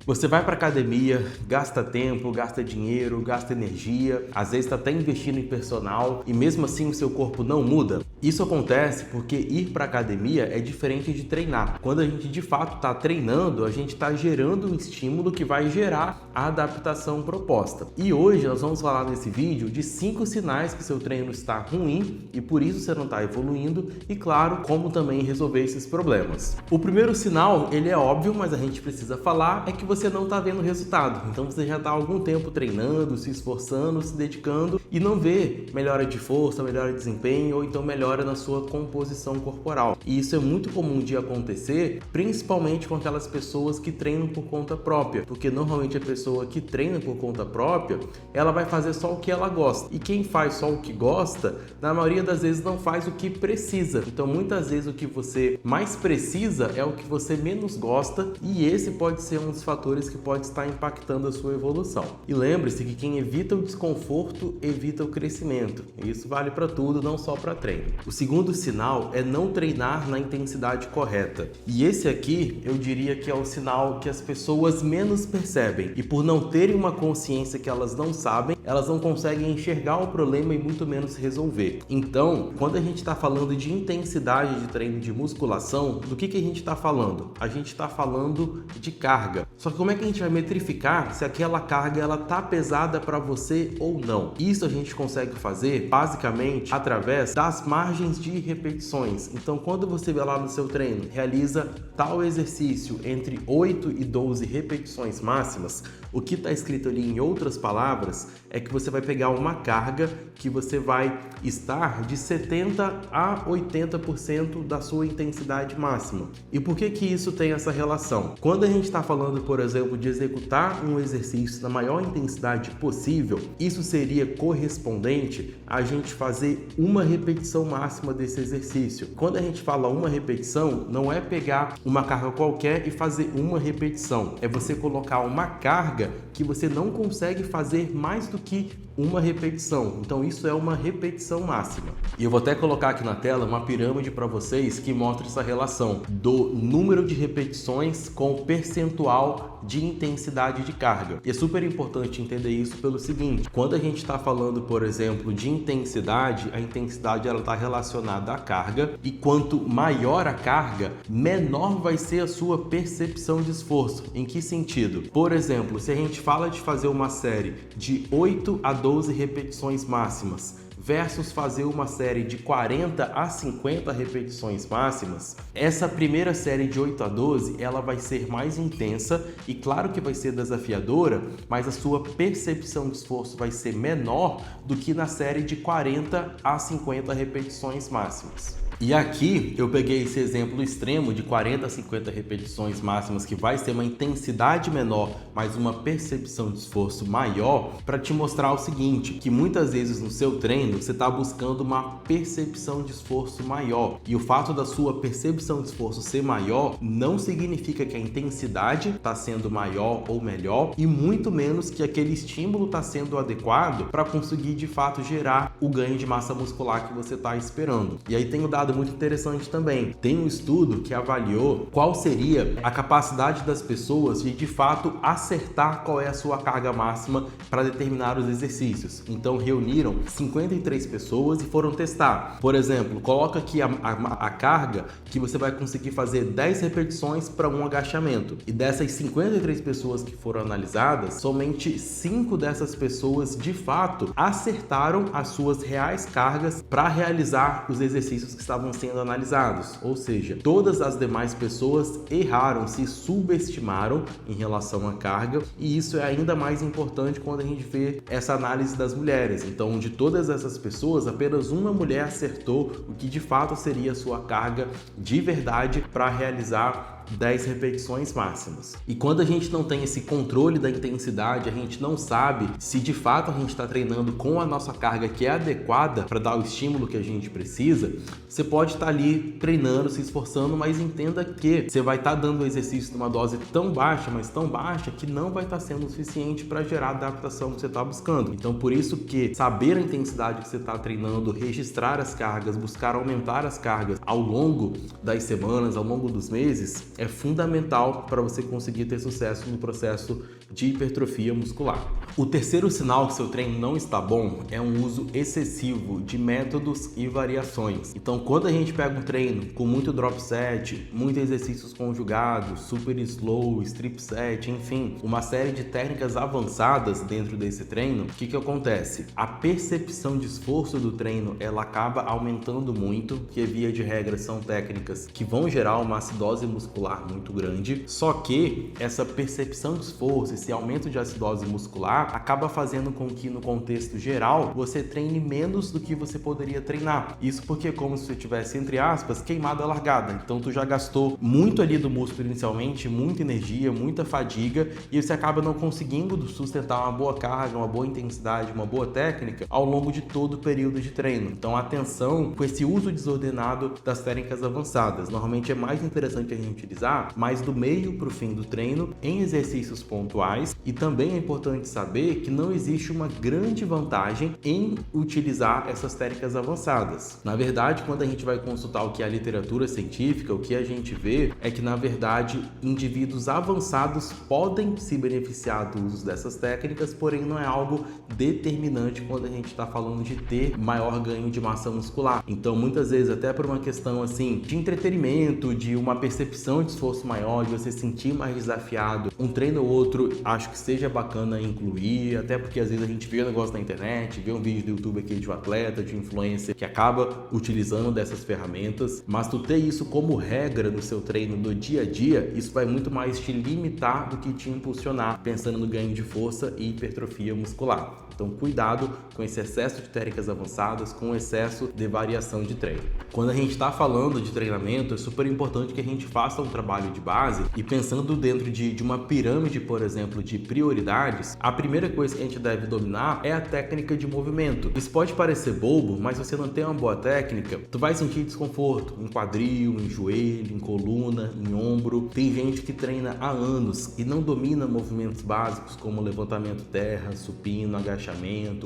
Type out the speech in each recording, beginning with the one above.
Você vai para academia, gasta tempo, gasta dinheiro, gasta energia, às vezes está até investindo em personal e mesmo assim o seu corpo não muda. Isso acontece porque ir para academia é diferente de treinar. Quando a gente de fato está treinando, a gente está gerando um estímulo que vai gerar a adaptação proposta. E hoje nós vamos falar nesse vídeo de 5 sinais que seu treino está ruim e por isso você não está evoluindo e, claro, como também resolver esses problemas. O primeiro sinal, ele é óbvio, mas a gente precisa falar, é que você não está vendo resultado. Então você já está há algum tempo treinando, se esforçando, se dedicando e não vê melhora de força, melhora de desempenho ou então melhora na sua composição corporal. E isso é muito comum de acontecer, principalmente com aquelas pessoas que treinam por conta própria, porque normalmente a pessoa que treina por conta própria, ela vai fazer só o que ela gosta. E quem faz só o que gosta, na maioria das vezes não faz o que precisa. Então muitas vezes o que você mais precisa é o que você menos gosta e esse pode ser um dos fatores que pode estar impactando a sua evolução. E lembre-se que quem evita o desconforto, evita o crescimento. E isso vale para tudo, não só para treino. O segundo sinal é não treinar na intensidade correta. E esse aqui, eu diria que é o sinal que as pessoas menos percebem. E por não terem uma consciência que elas não sabem, elas não conseguem enxergar o problema e muito menos resolver. Então, quando a gente está falando de intensidade de treino de musculação, do que a gente está falando? A gente está falando de carga. Só que como é que a gente vai metrificar se aquela carga ela tá pesada para você ou não? Isso a gente consegue fazer basicamente através das margens de repetições. Então, quando você vai lá no seu treino, realiza tal exercício entre 8 e 12 repetições máximas, o que está escrito ali em outras palavras é que você vai pegar uma carga que você vai estar de 70 a 80% da sua intensidade máxima. E por que que isso tem essa relação? Quando a gente está falando, por exemplo, de executar um exercício na maior intensidade possível, isso seria correspondente a gente fazer uma repetição máxima desse exercício. Quando a gente fala uma repetição, não é pegar uma carga qualquer e fazer uma repetição. É você colocar uma carga que você não consegue fazer mais do que uma repetição. Então isso é uma repetição máxima. E eu vou até colocar aqui na tela uma pirâmide para vocês que mostra essa relação do número de repetições com o percentual de intensidade de carga. E é super importante entender isso pelo seguinte: quando a gente está falando, por exemplo, de intensidade, a intensidade ela está relacionada à carga e quanto maior a carga, menor vai ser a sua percepção de esforço. Em que sentido? Por exemplo, se a gente fala de fazer uma série de 8 a 12 repetições máximas versus fazer uma série de 40 a 50 repetições máximas, essa primeira série de 8 a 12, ela vai ser mais intensa e claro que vai ser desafiadora, mas a sua percepção de esforço vai ser menor do que na série de 40 a 50 repetições máximas. E aqui eu peguei esse exemplo extremo de 40 a 50 repetições máximas, que vai ser uma intensidade menor, mas uma percepção de esforço maior, para te mostrar o seguinte, que muitas vezes no seu treino você está buscando uma percepção de esforço maior. E o fato da sua percepção de esforço ser maior não significa que a intensidade está sendo maior ou melhor, e muito menos que aquele estímulo está sendo adequado para conseguir de fato gerar o ganho de massa muscular que você está esperando. E aí tem o dado muito interessante também. Tem um estudo que avaliou qual seria a capacidade das pessoas de fato acertar qual é a sua carga máxima para determinar os exercícios. Então reuniram 53 pessoas e foram testar. Por exemplo, coloca aqui a carga que você vai conseguir fazer 10 repetições para um agachamento. E dessas 53 pessoas que foram analisadas, somente 5 dessas pessoas de fato acertaram as suas reais cargas para realizar os exercícios que estavam sendo analisados, ou seja, todas as demais pessoas erraram, se subestimaram em relação à carga, e isso é ainda mais importante quando a gente vê essa análise das mulheres. Então, de todas essas pessoas, apenas uma mulher acertou o que de fato seria a sua carga de verdade para realizar 10 repetições máximas. E quando a gente não tem esse controle da intensidade, a gente não sabe se de fato a gente está treinando com a nossa carga que é adequada para dar o estímulo que a gente precisa, você pode estar ali treinando, se esforçando, mas entenda que você vai estar dando o exercício numa dose tão baixa, mas tão baixa, que não vai estar sendo o suficiente para gerar a adaptação que você está buscando. Então, por isso que saber a intensidade que você está treinando, registrar as cargas, buscar aumentar as cargas ao longo das semanas, ao longo dos meses, é fundamental para você conseguir ter sucesso no processo de hipertrofia muscular. O terceiro sinal que seu treino não está bom é um uso excessivo de métodos e variações. Então, quando a gente pega um treino com muito drop set, muitos exercícios conjugados, super slow, strip set, enfim, uma série de técnicas avançadas dentro desse treino, o que acontece? A percepção de esforço do treino, ela acaba aumentando muito, que via de regra são técnicas que vão gerar uma acidose muscular muito grande, só que essa percepção de esforço, esse aumento de acidose muscular, acaba fazendo com que no contexto geral você treine menos do que você poderia treinar. Isso porque é como se você tivesse, entre aspas, queimado a largada. Então tu já gastou muito ali do músculo inicialmente, muita energia, muita fadiga, e você acaba não conseguindo sustentar uma boa carga, uma boa intensidade, uma boa técnica ao longo de todo o período de treino. Então atenção com esse uso desordenado das técnicas avançadas. Normalmente é mais interessante a gente utilizar mais do meio para o fim do treino em exercícios pontuais, e também é importante saber que não existe uma grande vantagem em utilizar essas técnicas avançadas. Na verdade, quando a gente vai consultar o que é a literatura científica, o que a gente vê é que, na verdade, indivíduos avançados podem se beneficiar do uso dessas técnicas, porém não é algo determinante quando a gente está falando de ter maior ganho de massa muscular. Então, muitas vezes, até por uma questão assim de entretenimento, de uma percepção de esforço maior, de você se sentir mais desafiado, um treino ou outro, acho que seja bacana incluir, até porque às vezes a gente vê um negócio na internet, vê um vídeo do YouTube aqui de um atleta, de um influencer que acaba utilizando dessas ferramentas, mas tu ter isso como regra no seu treino do dia a dia, isso vai muito mais te limitar do que te impulsionar, pensando no ganho de força e hipertrofia muscular. Então, cuidado com esse excesso de técnicas avançadas, com o excesso de variação de treino. Quando a gente está falando de treinamento, é super importante que a gente faça um trabalho de base e pensando dentro de uma pirâmide, por exemplo, de prioridades, a primeira coisa que a gente deve dominar é a técnica de movimento. Isso pode parecer bobo, mas se você não tem uma boa técnica, tu vai sentir desconforto em quadril, em joelho, em coluna, em ombro. Tem gente que treina há anos e não domina movimentos básicos como levantamento terra, supino, agachamento,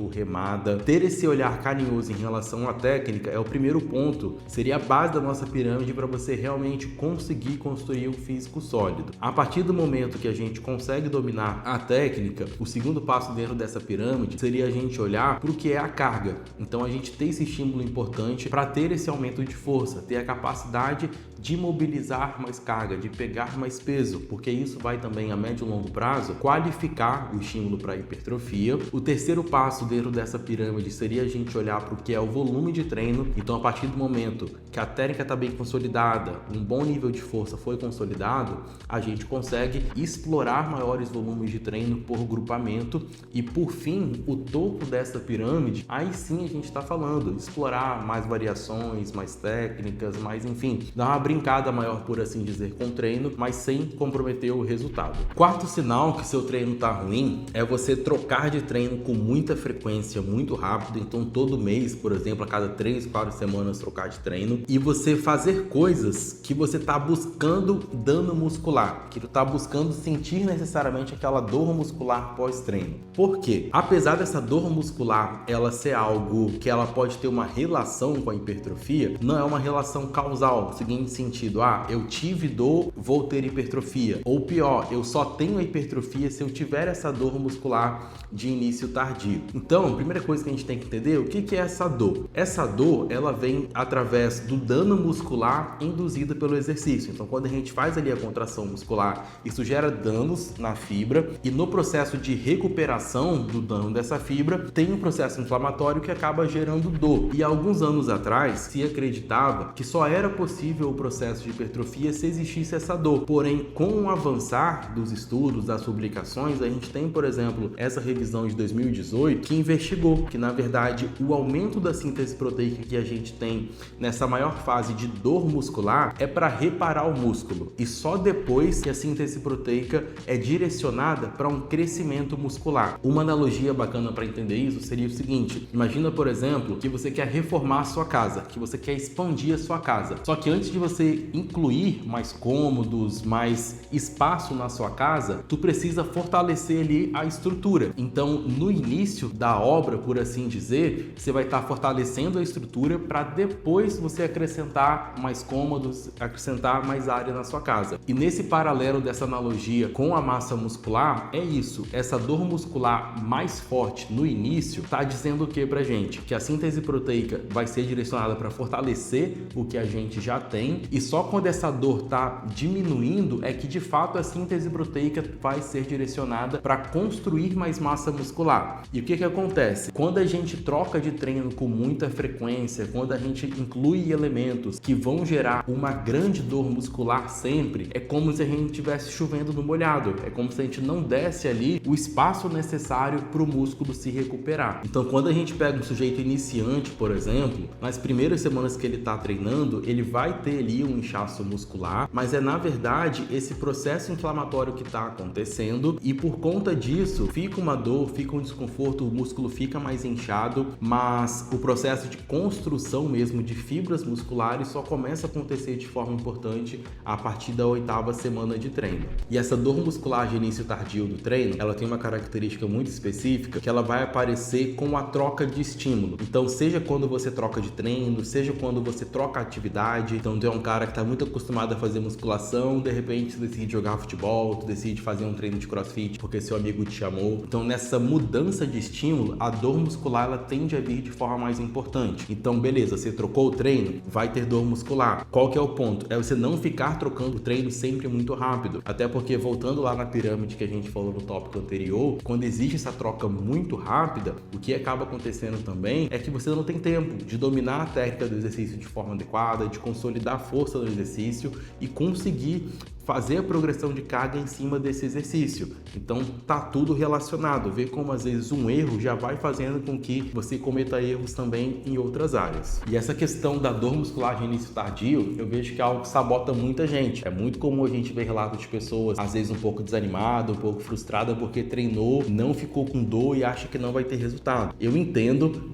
remada. Ter esse olhar carinhoso em relação à técnica é o primeiro ponto, seria a base da nossa pirâmide para você realmente conseguir construir um físico sólido. A partir do momento que a gente consegue dominar a técnica, o segundo passo dentro dessa pirâmide seria a gente olhar para o que é a carga. Então a gente tem esse estímulo importante para ter esse aumento de força, ter a capacidade de mobilizar mais carga, de pegar mais peso, porque isso vai também a médio e longo prazo qualificar o estímulo para a hipertrofia. O terceiro passo dentro dessa pirâmide seria a gente olhar para o que é o volume de treino. Então, a partir do momento que a técnica está bem consolidada, um bom nível de força foi consolidado, a gente consegue explorar maiores volumes de treino por grupamento e, por fim, o topo dessa pirâmide, aí sim a gente está falando explorar mais variações, mais técnicas, mais, enfim, dar uma brincada maior, por assim dizer, com o treino, mas sem comprometer o resultado. Quarto sinal que seu treino está ruim é você trocar de treino com muita frequência, muito rápido. Então, todo mês, por exemplo, a cada 3, 4 semanas trocar de treino, e você fazer coisas que você está buscando dano muscular, que tu está buscando sentir necessariamente aquela dor muscular pós-treino. Por quê? Apesar dessa dor muscular ela ser algo que ela pode ter uma relação com a hipertrofia, não é uma relação causal, no seguinte sentido, eu tive dor, vou ter hipertrofia, ou pior, eu só tenho hipertrofia se eu tiver essa dor muscular de início tardio. Então, a primeira coisa que a gente tem que entender o que é essa dor. Essa dor, ela vem através do dano muscular induzido pelo exercício. Então, quando a gente faz ali a contração muscular, isso gera danos na fibra e no processo de recuperação do dano dessa fibra, tem um processo inflamatório que acaba gerando dor. E há alguns anos atrás, se acreditava que só era possível o processo de hipertrofia se existisse essa dor. Porém, com o avançar dos estudos, das publicações, a gente tem, por exemplo, essa revisão de 2018 que investigou que, na verdade, o aumento da síntese proteica que a gente tem nessa maior fase de dor muscular é para reparar o músculo e só depois que a síntese proteica é direcionada para um crescimento muscular. Uma analogia bacana para entender isso seria o seguinte: imagina, por exemplo, que você quer reformar a sua casa, que você quer expandir a sua casa. Só que antes de você você incluir mais cômodos, mais espaço na sua casa, tu precisa fortalecer ali a estrutura. Então, no início da obra, por assim dizer, você vai estar fortalecendo a estrutura para depois você acrescentar mais cômodos, acrescentar mais área na sua casa. E nesse paralelo dessa analogia com a massa muscular, é isso. Essa dor muscular mais forte no início está dizendo o que pra gente? Que a síntese proteica vai ser direcionada para fortalecer o que a gente já tem, e só quando essa dor está diminuindo é que de fato a síntese proteica vai ser direcionada para construir mais massa muscular. E o que acontece? Quando a gente troca de treino com muita frequência, quando a gente inclui elementos que vão gerar uma grande dor muscular sempre, é como se a gente estivesse chovendo no molhado, é como se a gente não desse ali o espaço necessário para o músculo se recuperar. Então, quando a gente pega um sujeito iniciante, por exemplo, nas primeiras semanas que ele está treinando, ele vai ter ali um inchaço muscular, mas é na verdade esse processo inflamatório que está acontecendo, e por conta disso fica uma dor, fica um desconforto, o músculo fica mais inchado, mas o processo de construção mesmo de fibras musculares só começa a acontecer de forma importante a partir da 8ª semana de treino. E essa dor muscular de início tardio do treino, ela tem uma característica muito específica, que ela vai aparecer com a troca de estímulo. Então, seja quando você troca de treino, seja quando você troca a atividade. Então, tu é um cara que está muito acostumado a fazer musculação, de repente tu decide jogar futebol, tu decide fazer um treino de crossfit porque seu amigo te chamou. Então, nessa mudança de estímulo, a dor muscular ela tende a vir de forma mais importante. Então, beleza, você trocou o treino, vai ter dor muscular. Qual que é o ponto? É você não ficar trocando o treino sempre muito rápido. Até porque, voltando lá na pirâmide que a gente falou no tópico anterior, quando existe essa troca muito rápida, o que acaba acontecendo também é que você não tem tempo de dominar a técnica do exercício de forma adequada, de consolidar a força do exercício e conseguir fazer a progressão de carga em cima desse exercício. Então tá tudo relacionado, vê como às vezes um erro já vai fazendo com que você cometa erros também em outras áreas. E essa questão da dor muscular de início tardio, eu vejo que é algo que sabota muita gente. É muito comum a gente ver relatos de pessoas às vezes um pouco desanimada, um pouco frustrada porque treinou, não ficou com dor e acha que não vai ter resultado. Eu entendo,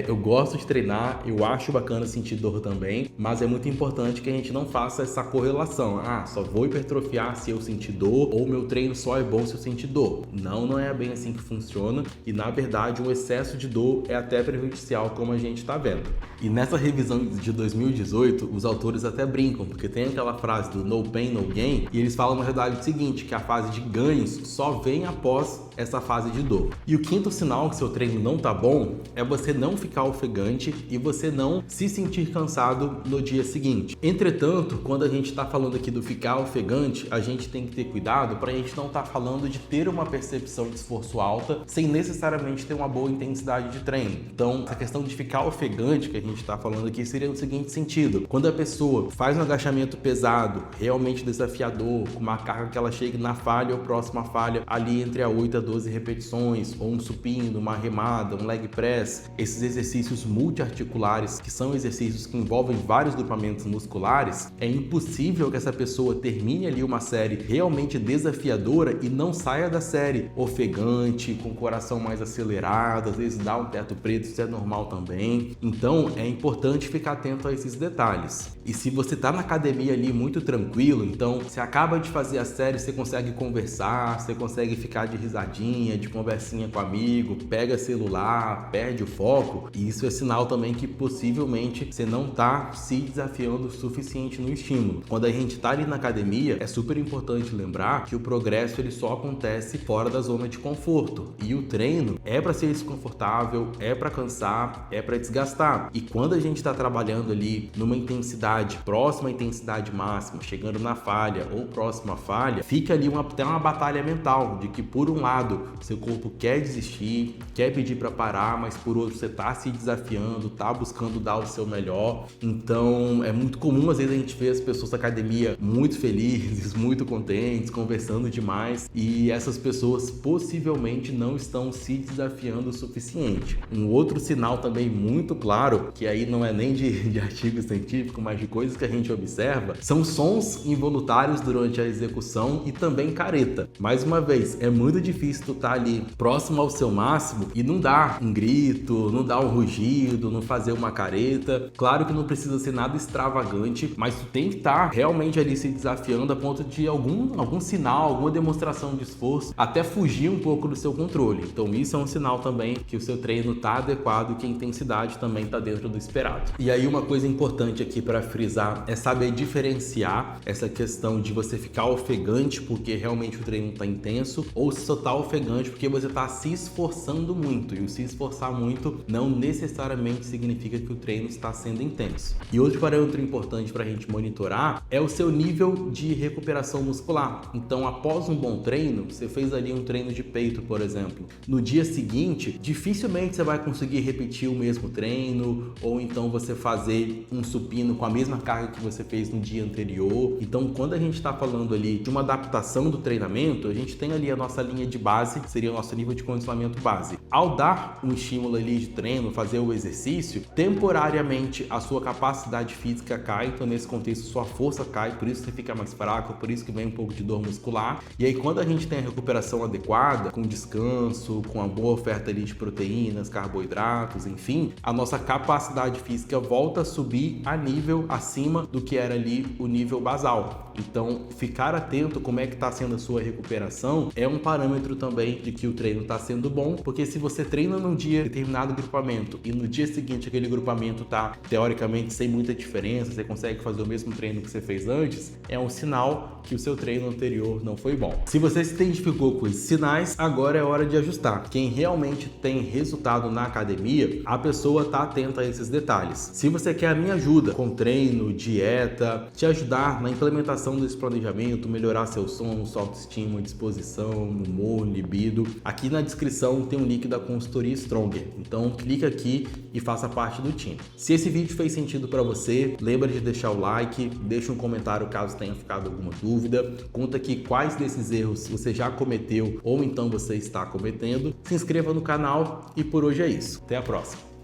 eu gosto de treinar, eu acho bacana sentir dor também, mas é muito importante que a gente não faça essa correlação. Só vou hipertrofiar se eu sentir dor, ou meu treino só é bom se eu sentir dor. Não é bem assim que funciona, e na verdade um excesso de dor é até prejudicial, como a gente está vendo. E nessa revisão de 2018, os autores até brincam, porque tem aquela frase do no pain, no gain, e eles falam na verdade o seguinte, que a fase de ganhos só vem após essa fase de dor. E o quinto sinal que seu treino não tá bom é você não ficar ofegante e você não se sentir cansado no dia seguinte. Entretanto, quando a gente está falando aqui do ficar ofegante, a gente tem que ter cuidado para a gente não estar falando de ter uma percepção de esforço alta sem necessariamente ter uma boa intensidade de treino. Então, essa questão de ficar ofegante que a gente está falando aqui seria no seguinte sentido: quando a pessoa faz um agachamento pesado, realmente desafiador, com uma carga que ela chegue na falha ou próxima à falha, ali entre a 8 a 12 repetições, ou um supino, uma remada, um leg press, esses exercícios multiarticulares, que são exercícios que envolvem vários grupamentos musculares, é impossível que essa pessoa termine ali uma série realmente desafiadora e não saia da série ofegante, com o coração mais acelerado, às vezes dá um teto preto, isso é normal também. Então é importante ficar atento a esses detalhes. E se você tá na academia ali muito tranquilo, então você acaba de fazer a série, você consegue conversar, você consegue ficar de risadinha, de conversinha com amigo, pega celular, perde o foco, e isso é sinal também que possivelmente você não tá se desafiando o suficiente no estímulo. Quando a gente tá ali na academia, é super importante lembrar que o progresso ele só acontece fora da zona de conforto, e o treino é para ser desconfortável, é para cansar, é para desgastar. E quando a gente está trabalhando ali numa intensidade próxima à intensidade máxima, chegando na falha ou próxima à falha, fica ali até uma batalha mental de que por um lado seu corpo quer desistir, quer pedir para parar, mas por outro você tá se desafiando, tá buscando dar o seu melhor. Então é muito comum às vezes a gente ver as pessoas da academia muito felizes, felizes, muito contentes, conversando demais, e essas pessoas possivelmente não estão se desafiando o suficiente. Um outro sinal também muito claro, que aí não é nem de artigo científico, mas de coisas que a gente observa, são sons involuntários durante a execução e também careta. Mais uma vez, é muito difícil tu estar ali próximo ao seu máximo e não dar um grito, não dar um rugido, não fazer uma careta. Claro que não precisa ser nada extravagante, mas tu tem que estar realmente ali se desafiando a ponto de algum sinal, alguma demonstração de esforço, até fugir um pouco do seu controle. Então isso é um sinal também que o seu treino está adequado e que a intensidade também está dentro do esperado. E aí uma coisa importante aqui para frisar é saber diferenciar essa questão de você ficar ofegante porque realmente o treino está intenso, ou se só está ofegante porque você está se esforçando muito, e o se esforçar muito não necessariamente significa que o treino está sendo intenso. E outro parâmetro importante para a gente monitorar é o seu nível de recuperação muscular. Então, após um bom treino, você fez ali um treino de peito, por exemplo, no dia seguinte, dificilmente você vai conseguir repetir o mesmo treino, ou então você fazer um supino com a mesma carga que você fez no dia anterior. Então, quando a gente está falando ali de uma adaptação do treinamento, a gente tem ali a nossa linha de base, que seria o nosso nível de condicionamento base. Ao dar um estímulo ali de treino, fazer o exercício, temporariamente a sua capacidade física cai, então nesse contexto sua força cai, por isso você fica mais fraco, por isso que vem um pouco de dor muscular. E aí quando a gente tem a recuperação adequada, com descanso, com uma boa oferta ali de proteínas, carboidratos, enfim, a nossa capacidade física volta a subir a nível acima do que era ali o nível basal. Então, ficar atento como é que está sendo a sua recuperação é um parâmetro também de que o treino está sendo bom, porque se você treina num dia determinado grupamento e no dia seguinte aquele grupamento está teoricamente sem muita diferença, você consegue fazer o mesmo treino que você fez antes, é um sinal que o seu treino anterior não foi bom. Se você se identificou com esses sinais, agora é hora de ajustar. Quem realmente tem resultado na academia, a pessoa está atenta a esses detalhes. Se você quer a minha ajuda com treino, dieta, te ajudar na implementação desse planejamento, melhorar seu sono, sua autoestima, disposição, humor, libido, aqui na descrição tem um link da consultoria Stronger. Então clica aqui e faça parte do time. Se esse vídeo fez sentido para você, lembra de deixar o like, deixa um comentário caso tenha ficado alguma dúvida, conta aqui quais desses erros você já cometeu ou então você está cometendo, se inscreva no canal e por hoje é isso. Até a próxima!